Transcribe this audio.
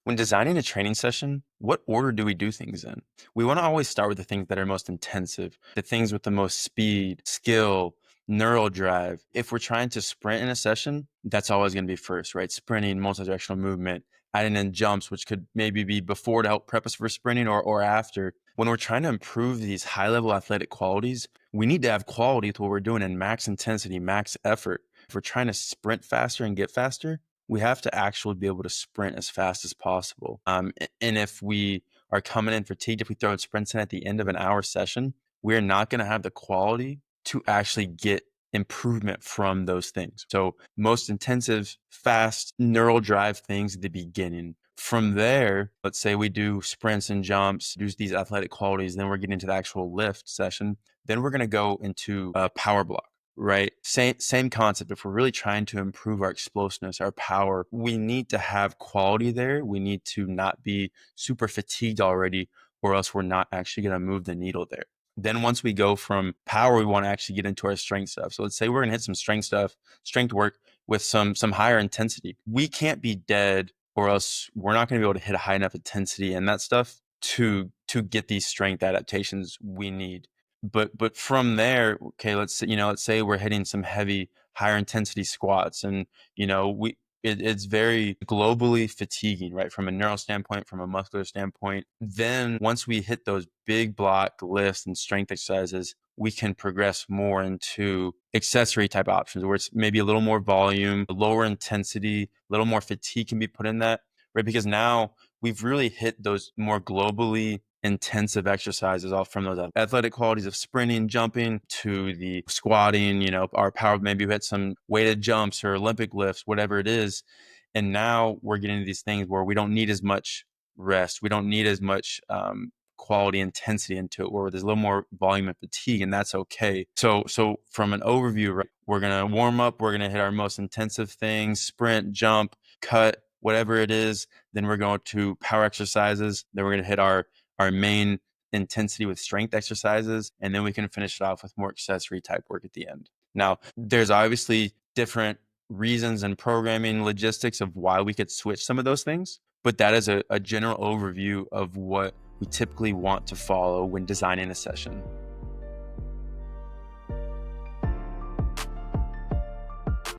When designing a training session, what order do we do things in? We want to always start with the things that are most intensive, the things with the most speed, skill, neural drive. If we're trying to sprint in a session, that's always going to be first, right? Sprinting, multidirectional movement, adding in jumps, which could maybe be before to help prep us for sprinting or after. When we're trying to improve these high level athletic qualities, we need to have quality to what we're doing in max intensity, max effort. If we're trying to sprint faster and get faster, we have to actually be able to sprint as fast as possible. And if we are coming in fatigued, if we throw sprints in at the end of an hour session, we're not going to have the quality to actually get improvement from those things. So most intensive, fast neural drive things at the beginning. From there, let's say we do sprints and jumps, use these athletic qualities, then we're getting into the actual lift session. Then we're going to go into a power block. Right. Same concept. If we're really trying to improve our explosiveness, our power, we need to have quality there. We need to not be super fatigued already, or else we're not actually going to move the needle there. Then once we go from power, we want to actually get into our strength stuff. So let's say we're going to hit some strength stuff, strength work with some higher intensity. We can't be dead, or else we're not going to be able to hit a high enough intensity and that stuff to get these strength adaptations we need. But from there, okay, let's say we're hitting some heavy, higher intensity squats, and it's very globally fatiguing, right? From a neural standpoint, from a muscular standpoint. Then once we hit those big block lifts and strength exercises, we can progress more into accessory type options where it's maybe a little more volume, lower intensity, a little more fatigue can be put in that, right? Because now we've really hit those more globally intensive exercises, all from those athletic qualities of sprinting, jumping to the squatting, our power, maybe we had some weighted jumps or Olympic lifts, whatever it is. And now we're getting into these things where we don't need as much rest. We don't need as much quality intensity into it, where there's a little more volume and fatigue, and that's okay. So from an overview, right, we're going to warm up, we're going to hit our most intensive things, sprint, jump, cut, whatever it is. Then we're going to power exercises. Then we're going to hit our main intensity with strength exercises, and then we can finish it off with more accessory type work at the end. Now, there's obviously different reasons and programming logistics of why we could switch some of those things, but that is a general overview of what we typically want to follow when designing a session.